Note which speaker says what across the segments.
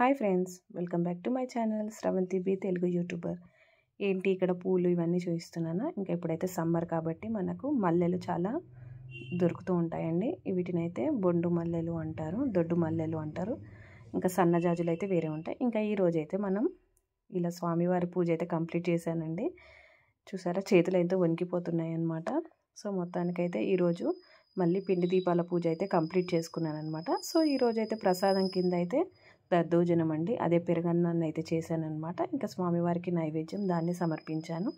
Speaker 1: Hi friends, welcome back to my channel Sravanthi B Telugu YouTuber. ఏంటి ఇక్కడ పూలు ఇవన్నీ చూపిస్తున్నాను. ఇంకా ఇప్పుడైతే సమ్మర్ కాబట్టి మనకు మల్లెలు చాలా దొరుకుతూ ఉంటాయండి. వీటినైతే బొండు మల్లెలు అంటారు, దొడ్డు మల్లెలు అంటారు. ఇంకా సన్నజాజులు అయితే వేరే ఉంటాయి. ఇంకా ఈ రోజైతే మనం ఇలా స్వామివారి పూజ అయితే కంప్లీట్ చేశానండి. చూసారా, చేతులు అయితే వణికిపోతున్నాయి అన్నమాట. సో మొత్తానికైతే ఈరోజు మళ్ళీ పిండి దీపాల పూజ అయితే కంప్లీట్ చేసుకున్నాను అనమాట. సో ఈరోజైతే ప్రసాదం కింద అయితే దద్దోజనం అండి, అదే పెరుగన్నాన్ని అయితే చేశానమాట. ఇంకా స్వామివారికి నైవేద్యం దాన్ని సమర్పించాను.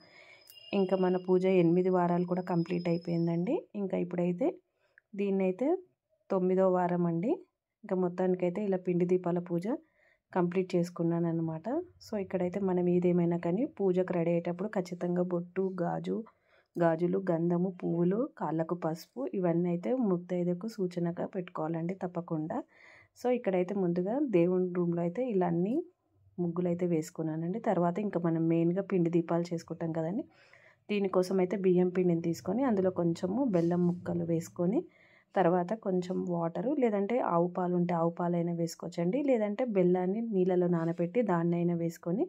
Speaker 1: ఇంకా మన పూజ 8 వారాలు కూడా కంప్లీట్ అయిపోయిందండి. ఇంకా ఇప్పుడైతే దీన్నైతే 9వ వారం అండి. ఇంకా మొత్తానికైతే ఇలా పిండి దీపాల పూజ కంప్లీట్ చేసుకున్నాను అనమాట. సో ఇక్కడైతే మనం ఏదేమైనా కానీ పూజకు రెడీ అయ్యేటప్పుడు ఖచ్చితంగా బొట్టు, గాజులు, గంధము, పువ్వులు, కాళ్ళకు పసుపు ఇవన్నీ అయితే ముత్తైదుకు సూచనగా పెట్టుకోవాలండి తప్పకుండా. సో ఇక్కడైతే ముందుగా దేవుని రూమ్లో అయితే ఇలా అన్ని ముగ్గులు అయితే వేసుకున్నానండి. తర్వాత ఇంకా మనం మెయిన్గా పిండి దీపాలు చేసుకుంటాం కదండి. దీనికోసం అయితే బియ్యం పిండిని తీసుకొని అందులో కొంచెము బెల్లం ముక్కలు వేసుకొని తర్వాత కొంచెం వాటరు, లేదంటే ఆవు పాలు ఉంటే ఆవు పాలైనా వేసుకోవచ్చండి, లేదంటే బెల్లాన్ని నీళ్ళలో నానబెట్టి దాన్ని అయినా వేసుకొని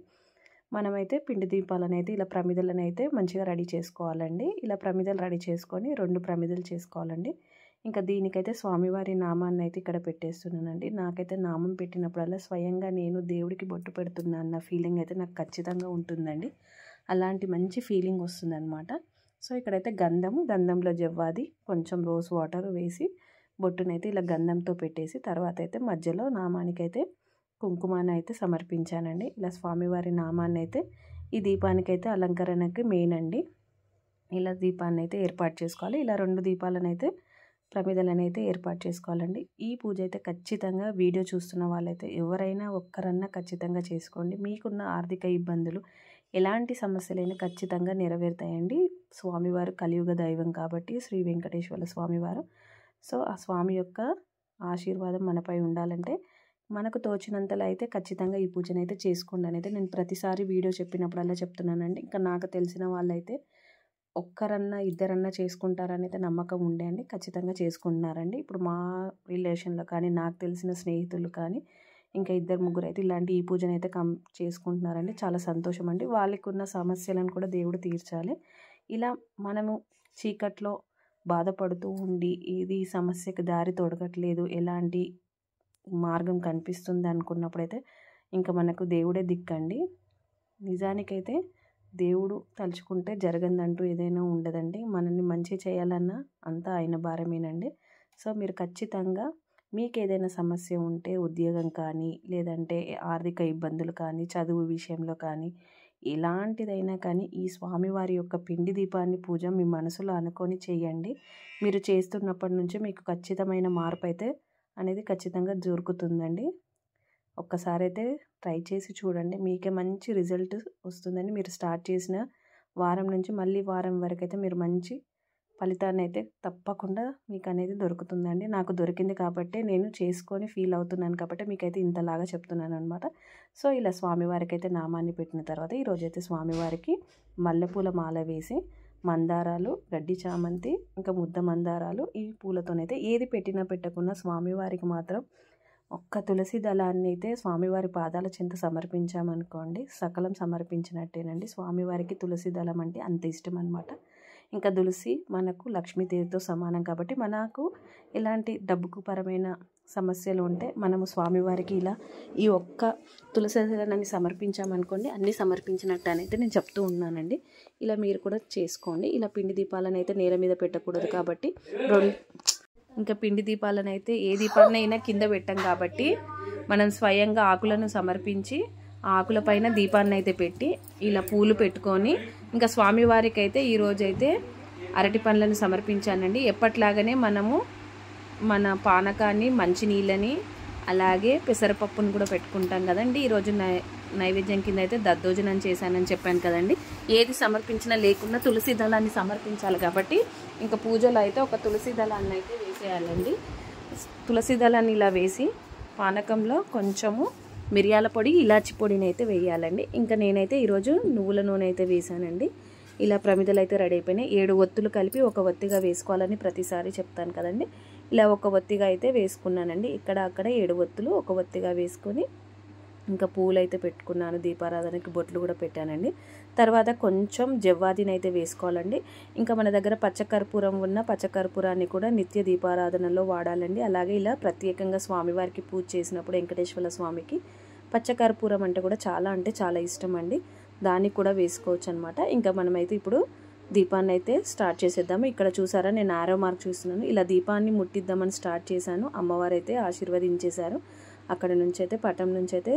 Speaker 1: మనమైతే పిండి దీపాలను అయితే ఇలా ప్రమిదలను అయితే మంచిగా రెడీ చేసుకోవాలండి. ఇలా ప్రమిదలు రెడీ చేసుకొని 2 ప్రమిదలు చేసుకోవాలండి. ఇంకా దీనికైతే స్వామివారి నామాన్ని అయితే ఇక్కడ పెట్టేస్తున్నానండి. నాకైతే నామం పెట్టినప్పుడల్లా స్వయంగా నేను దేవుడికి బొట్టు పెడుతున్నా అన్న ఫీలింగ్ అయితే నాకు ఖచ్చితంగా ఉంటుందండి. అలాంటి మంచి ఫీలింగ్ వస్తుందన్నమాట. సో ఇక్కడైతే గంధంలో జవ్వాది, కొంచెం రోజ్ వాటర్ వేసి బొట్టునైతే ఇలా గంధంతో పెట్టేసి తర్వాత అయితే మధ్యలో నామానికైతే కుంకుమాన్ని అయితే సమర్పించానండి. ఇలా స్వామివారి నామాన్ని అయితే ఈ దీపానికైతే అలంకరణకి మెయిన్ అండి. ఇలా దీపాన్ని అయితే ఏర్పాటు చేసుకోవాలి. ఇలా 2 దీపాలను అయితే ప్రమిదలను అయితే ఏర్పాటు చేసుకోవాలండి. ఈ పూజ అయితే ఖచ్చితంగా వీడియో చూస్తున్న వాళ్ళైతే ఎవరైనా ఒక్కరన్నా ఖచ్చితంగా చేసుకోండి. మీకున్న ఆర్థిక ఇబ్బందులు ఎలాంటి సమస్యలైనా ఖచ్చితంగా నెరవేరుతాయండి. స్వామివారు కలియుగ దైవం కాబట్టి శ్రీ వెంకటేశ్వర స్వామివారు. సో ఆ స్వామి యొక్క ఆశీర్వాదం మనపై ఉండాలంటే మనకు తోచినంతలో అయితే ఖచ్చితంగా ఈ పూజను అయితే చేసుకోండి అనేది నేను ప్రతిసారి వీడియో చెప్పినప్పుడల్లా చెప్తున్నానండి. ఇంకా నాకు తెలిసిన వాళ్ళైతే ఒక్కరన్నా ఇద్దరన్నా చేసుకుంటారని అయితే నమ్మకం ఉండే అండి, ఖచ్చితంగా చేసుకుంటున్నారండి. ఇప్పుడు మా రిలేషన్లో కానీ నాకు తెలిసిన స్నేహితులు కానీ ఇంకా 2-3 అయితే ఇలాంటి ఈ పూజను అయితే చేసుకుంటున్నారండి. చాలా సంతోషం అండి. వాళ్ళకు ఉన్న సమస్యలను కూడా దేవుడు తీర్చాలి. ఇలా మనము చీకట్లో బాధపడుతూ ఉండి ఇది సమస్యకు దారి తొడగట్లేదు, ఎలాంటి మార్గం కనిపిస్తుంది అనుకున్నప్పుడైతే ఇంకా మనకు దేవుడే దిక్కండి. నిజానికైతే దేవుడు తలుచుకుంటే జరగదంటూ ఏదైనా ఉండదండి. మనల్ని మంచి చేయాలన్నా అంతా ఆయన భారమేనండి. సో మీరు ఖచ్చితంగా మీకు ఏదైనా సమస్య ఉంటే ఉద్యోగం కానీ, లేదంటే ఆర్థిక ఇబ్బందులు కానీ, చదువు విషయంలో కానీ, ఎలాంటిదైనా కానీ ఈ స్వామివారి యొక్క పిండి దీపాన్ని పూజ మీ మనసులో అనుకొని చేయండి. మీరు చేస్తున్నప్పటి నుంచి మీకు ఖచ్చితమైన మార్పు అయితే అనేది ఖచ్చితంగా దొరుకుతుందండి. ఒక్కసారి అయితే ట్రై చేసి చూడండి, మీకే మంచి రిజల్ట్ వస్తుందండి. మీరు స్టార్ట్ చేసిన వారం నుంచి మళ్ళీ వారం వరకు అయితే మీరు మంచి ఫలితాన్ని అయితే తప్పకుండా మీకు అనేది దొరుకుతుందండి. నాకు దొరికింది కాబట్టి నేను చేసుకొని ఫీల్ అవుతున్నాను కాబట్టి మీకైతే ఇంతలాగా చెప్తున్నాను అనమాట. సో ఇలా స్వామివారికి అయితే నామాన్ని పెట్టిన తర్వాత ఈరోజైతే స్వామివారికి మల్లెపూల మాల వేసి మందారాలు, గడ్డి చామంతి, ఇంకా ముద్ద మందారాలు ఈ పూలతోనైతే ఏది పెట్టినా పెట్టకున్నా స్వామివారికి మాత్రం ఒక్క తులసి దళాన్ని అయితే స్వామివారి పాదాల చెంత సమర్పించామనుకోండి సకలం సమర్పించినట్టేనండి. స్వామివారికి తులసి దళం అంటే అంత ఇష్టం అనమాట. ఇంకా తులసి మనకు లక్ష్మీదేవితో సమానం కాబట్టి మనకు ఎలాంటి డబ్బుకు పరమైన సమస్యలు ఉంటే మనము స్వామివారికి ఇలా ఈ ఒక్క తులసి దళాన్ని సమర్పించామనుకోండి అన్నీ సమర్పించినట్టు అనేది నేను చెప్తూ ఉన్నానండి. ఇలా మీరు కూడా చేసుకోండి. ఇలా పిండి దీపాలను అయితే నేల మీద పెట్టకూడదు కాబట్టి ఇంకా పిండి దీపాలను అయితే ఏ దీపాన్నైనా కింద పెట్టాం కాబట్టి మనం స్వయంగా ఆకులను సమర్పించి ఆకుల పైన దీపాన్ని అయితే పెట్టి ఇలా పూలు పెట్టుకొని ఇంకా స్వామివారికి అయితే ఈరోజైతే అరటి పండ్లను సమర్పించానండి. ఎప్పట్లాగానే మనము మన పానకాన్ని, మంచినీళ్ళని, అలాగే పెసరపప్పును కూడా పెట్టుకుంటాం కదండి. ఈరోజు నైవేద్యం కింద అయితే దద్దోజనం చేశానని చెప్పాను కదండి. ఏది సమర్పించినా లేకున్నా తులసి దళాన్ని సమర్పించాలి కాబట్టి ఇంకా పూజలో అయితే ఒక తులసి దళాన్ని అయితే వేసేయాలండి. తులసి దళాన్ని ఇలా వేసి పానకంలో కొంచెము మిరియాల పొడి, ఇలాచి పొడిని అయితే వేయాలండి. ఇంకా నేనైతే ఈరోజు నువ్వుల నూనె అయితే వేసానండి. ఇలా ప్రమిదలు అయితే రెడీ అయిపోయినాయి. 7 ఒత్తులు కలిపి ఒక ఒత్తిగా వేసుకోవాలని ప్రతిసారి చెప్తాను కదండి. ఇలా ఒక ఒత్తిగా అయితే వేసుకున్నానండి. ఇక్కడ అక్కడ 7 ఒత్తులు ఒక ఒత్తిగా వేసుకొని ఇంకా పూలైతే పెట్టుకున్నాను, దీపారాధనకి బొట్లు కూడా పెట్టానండి. తర్వాత కొంచెం జవ్వాదిని అయితే వేసుకోవాలండి. ఇంకా మన దగ్గర పచ్చకర్పూరం ఉన్న పచ్చకర్పూరాన్ని కూడా నిత్య దీపారాధనలో వాడాలండి. అలాగే ఇలా ప్రత్యేకంగా స్వామివారికి పూజ చేసినప్పుడు వెంకటేశ్వర స్వామికి పచ్చకర్పూరం అంటే కూడా చాలా ఇష్టం అండి. దాన్ని కూడా వేసుకోవచ్చు అనమాట. ఇంకా మనమైతే ఇప్పుడు దీపాన్ని అయితే స్టార్ట్ చేసేద్దాము. ఇక్కడ చూసారా, నేను ఆరో మార్క్ చూస్తున్నాను. ఇలా దీపాన్ని ముట్టిద్దామని స్టార్ట్ చేశాను. అమ్మవారు అయితే ఆశీర్వదించేశారు. అక్కడ నుంచి అయితే పటం నుంచి అయితే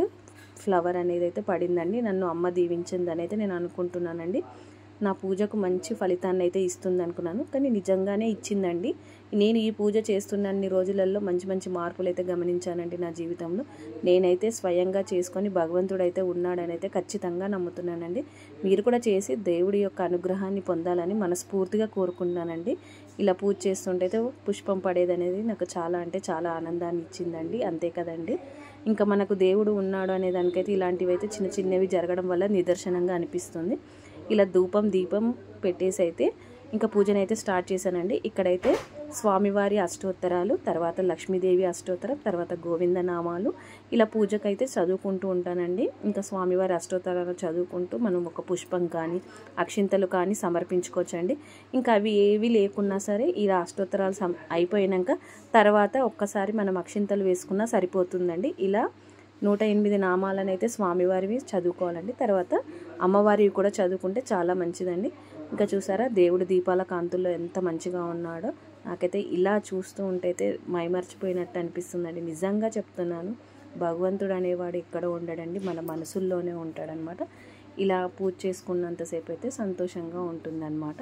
Speaker 1: ఫ్లవర్ అనేది అయితే పడిందండి. నన్ను అమ్మ దీవించిందని అయితే నేను అనుకుంటున్నానండి. నా పూజకు మంచి ఫలితాన్ని అయితే ఇస్తుంది అనుకున్నాను, కానీ నిజంగానే ఇచ్చిందండి. నేను ఈ పూజ చేస్తున్నన్ని రోజులలో మంచి మార్పులు అయితే గమనించానండి నా జీవితంలో. నేనైతే స్వయంగా చేసుకొని భగవంతుడైతే ఉన్నాడని అయితే ఖచ్చితంగా నమ్ముతున్నానండి. మీరు కూడా చేసి దేవుడి యొక్క అనుగ్రహాన్ని పొందాలని మనస్ఫూర్తిగా కోరుకుంటున్నానండి. ఇలా పూజ చేస్తుంటే పుష్పం పడేది అనేది నాకు చాలా ఆనందాన్ని ఇచ్చిందండి. అంతే కదండి. ఇంకా మనకు దేవుడు ఉన్నాడు అనే దానికైతే ఇలాంటివి అయితే చిన్నవి జరగడం వల్ల నిదర్శనంగా అనిపిస్తుంది. ఇలా దీపం పెట్టేసి అయితే ఇంకా పూజను అయితే స్టార్ట్ చేశానండి. ఇక్కడైతే స్వామివారి అష్టోత్తరాలు, తర్వాత లక్ష్మీదేవి అష్టోత్తరం, తర్వాత గోవింద నామాలు ఇలా పూజకైతే చదువుకుంటూ ఉంటానండి. ఇంకా స్వామివారి అష్టోత్తరాలు చదువుకుంటూ మనం ఒక పుష్పం కానీ అక్షింతలు కానీ సమర్పించుకోవచ్చండి. ఇంకా అవి ఏవి లేకున్నా సరే ఇలా అష్టోత్తరాలు అయిపోయాక తర్వాత ఒక్కసారి మనం అక్షింతలు వేసుకున్నా సరిపోతుందండి. ఇలా 108 నామాలను అయితే స్వామివారివి చదువుకోవాలండి. తర్వాత అమ్మవారివి కూడా చదువుకుంటే చాలా మంచిదండి. ఇంకా చూసారా, దేవుడి దీపాల కాంతుల్లో ఎంత మంచిగా ఉన్నాడో. నాకైతే ఇలా చూస్తూ ఉంటే అయితే మైమర్చిపోయినట్టు అనిపిస్తుందండి. నిజంగా చెప్తున్నాను, భగవంతుడు అనేవాడు ఎక్కడ ఉండడండి, మన మనసుల్లోనే ఉంటాడనమాట. ఇలా పూజ చేసుకున్నంతసేపు అయితే సంతోషంగా ఉంటుందన్నమాట.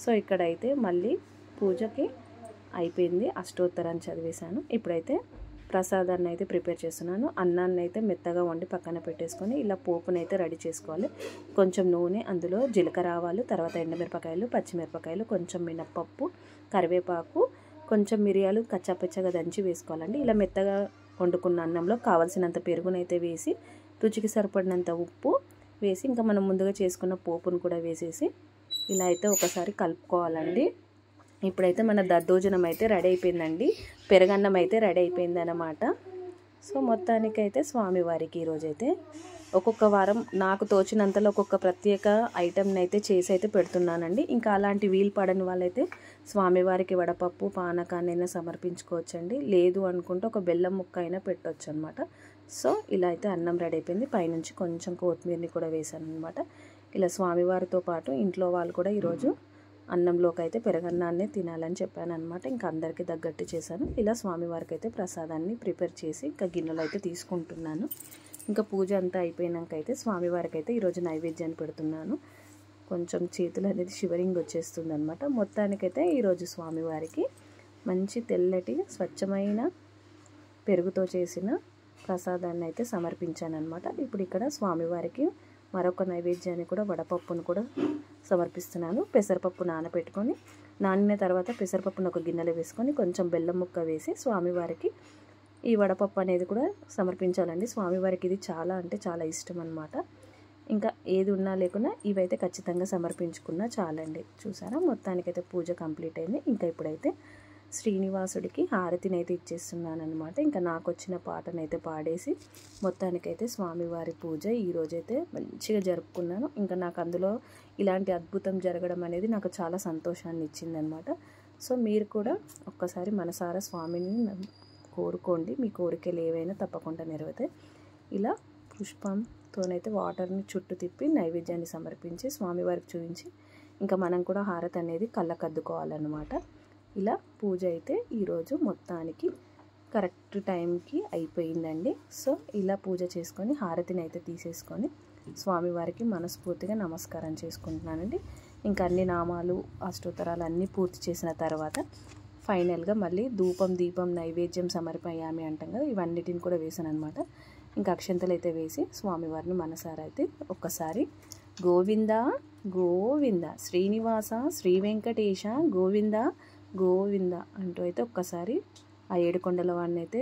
Speaker 1: సో ఇక్కడైతే మళ్ళీ పూజకి అయిపోయింది, అష్టోత్తరాన్ని చదివేశాను. ఇప్పుడైతే ప్రసాదాన్ని అయితే ప్రిపేర్ చేస్తున్నాను. అన్నాన్ని అయితే మెత్తగా వండి పక్కన పెట్టేసుకొని ఇలా పోపుని అయితే రెడీ చేసుకోవాలి. కొంచెం నూనె, అందులో జీలకర్ర ఆవాలు, తర్వాత ఎండుమిరపకాయలు, పచ్చిమిరపకాయలు, కొంచెం మినప్పప్పు, కరివేపాకు, కొంచెం మిరియాలు కచ్చాపచ్చగా దంచి వేసుకోవాలండి. ఇలా మెత్తగా వండుకున్న అన్నంలో కావాల్సినంత పెరుగునైతే వేసి, రుచికి సరిపడినంత ఉప్పు వేసి, ఇంకా మనం ముందుగా చేసుకున్న పోపును కూడా వేసేసి ఇలా అయితే ఒకసారి కలుపుకోవాలండి. ఇప్పుడైతే మన దద్దోజనం అయితే రెడీ అయిపోయిందండి. పెరగన్నం అయితే రెడీ అయిపోయింది అన్నమాట. సో మొత్తానికైతే స్వామివారికి ఈరోజైతే ఒక్కొక్క వారం నాకు తోచినంతలో ఒక్కొక్క ప్రత్యేక ఐటెంని అయితే చేసి అయితే పెడుతున్నానండి. ఇంకా అలాంటి వీలు పడని వాళ్ళైతే స్వామివారికి వడపప్పు, పానకాన్నైనా సమర్పించుకోవచ్చండి. లేదు అనుకుంటే ఒక బెల్లం ముక్క అయినా పెట్టవచ్చు అనమాట. సో ఇలా అయితే అన్నం రెడీ అయిపోయింది. పైనుంచి కొంచెం కొత్తిమీరని కూడా వేసాను అనమాట. ఇలా స్వామివారితో పాటు ఇంట్లో వాళ్ళు కూడా ఈరోజు అన్నంలోకి అయితే పెరగన్నాన్నే తినాలని చెప్పాను అనమాట. ఇంకా అందరికీ తగ్గట్టు చేశాను. ఇలా స్వామివారికి అయితే ప్రసాదాన్ని ప్రిపేర్ చేసి ఇంకా గిన్నెలో అయితే తీసుకుంటున్నాను. ఇంకా పూజ అంతా అయిపోయినాక అయితే స్వామివారికి అయితే ఈరోజు నైవేద్యాన్ని పెడుతున్నాను. కొంచెం చేతులు అనేది షివరింగ్ వచ్చేస్తుంది అనమాట. మొత్తానికైతే ఈరోజు స్వామివారికి మంచి తెల్లటి స్వచ్ఛమైన పెరుగుతో చేసిన ప్రసాదాన్ని అయితే సమర్పించాను అనమాట. ఇప్పుడు ఇక్కడ స్వామివారికి మరొక నైవేద్యాన్ని కూడా వడపప్పును కూడా సమర్పిస్తున్నాను. పెసరపప్పు నానిన తర్వాత పెసరపప్పును ఒక గిన్నెలో వేసుకొని కొంచెం బెల్లం ముక్క వేసి స్వామివారికి ఈ వడపప్పు అనేది కూడా సమర్పించాలండి. స్వామివారికి ఇది చాలా ఇష్టం అనమాట. ఇంకా ఏది ఉన్నా లేకున్నా ఇవైతే ఖచ్చితంగా సమర్పించుకున్నా చాలండి. చూసారా, మొత్తానికైతే పూజ కంప్లీట్ అయింది. ఇంకా ఇప్పుడైతే శ్రీనివాసుడికి హారతిని అయితే ఇచ్చేస్తున్నాను అనమాట. ఇంకా నాకు వచ్చిన పాటనైతే పాడేసి మొత్తానికైతే స్వామివారి పూజ ఈరోజైతే మంచిగా జరుపుకున్నాను. ఇంకా నాకు అందులో ఇలాంటి అద్భుతం జరగడం అనేది నాకు చాలా సంతోషాన్ని ఇచ్చిందనమాట. సో మీరు కూడా ఒక్కసారి మనసారా స్వామిని కోరుకోండి. మీ కోరికలు ఏవైనా తప్పకుండా నెరవేరుతాయి. ఇలా పుష్పంతోనైతే వాటర్ని చుట్టూ తిప్పి నైవేద్యాన్ని సమర్పించి స్వామివారికి చూపించి ఇంకా మనం కూడా హారతి అనేది కళ్ళకద్దుకోవాలన్నమాట. ఇలా పూజ అయితే ఈరోజు మొత్తానికి కరెక్ట్ టైంకి అయిపోయిందండి. సో ఇలా పూజ చేసుకొని హారతిని అయితే తీసేసుకొని స్వామివారికి మనస్ఫూర్తిగా నమస్కారం చేసుకుంటున్నానండి. ఇంకా అన్ని నామాలు, అష్టోత్తరాలు అన్నీ పూర్తి చేసిన తర్వాత ఫైనల్గా మళ్ళీ ధూపం, దీపం, నైవేద్యం సమర్పయామి అంటాం కదా, ఇవన్నిటిని కూడా వేసాను అనమాట. ఇంకా అక్షంతలు అయితే వేసి స్వామివారిని మనసారా అయితే ఒక్కసారి గోవింద గోవింద శ్రీనివాస శ్రీ వెంకటేశ గోవింద గోవింద అంటూ అయితే ఒక్కసారి ఆ 7 కొండల వాడిని అయితే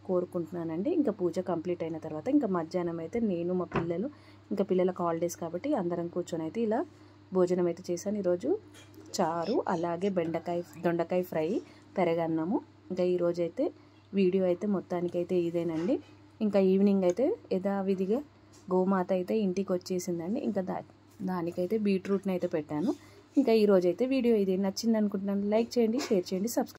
Speaker 1: కోరుకుంటున్నానండి. ఇంకా పూజ కంప్లీట్ అయిన తర్వాత ఇంకా మధ్యాహ్నం అయితే నేను మా పిల్లలు, ఇంకా పిల్లలకు హాలిడేస్ కాబట్టి అందరం కూర్చొని అయితే ఇలా భోజనం అయితే చేశాను. ఈరోజు చారు, అలాగే దొండకాయ ఫ్రై, పెరగన్నము. ఇంకా ఈరోజైతే వీడియో అయితే మొత్తానికైతే ఇదేనండి. ఇంకా ఈవినింగ్ అయితే యథావిధిగా గోమాత అయితే ఇంటికి వచ్చేసిందండి. ఇంకా దానికైతే బీట్రూట్ని అయితే పెట్టాను. ఇంకా ఈరోజైతే వీడియో ఇది నచ్చింది అనుకుంటున్నాను. లైక్ చేయండి, షేర్ చేయండి, సబ్స్క్రైబ్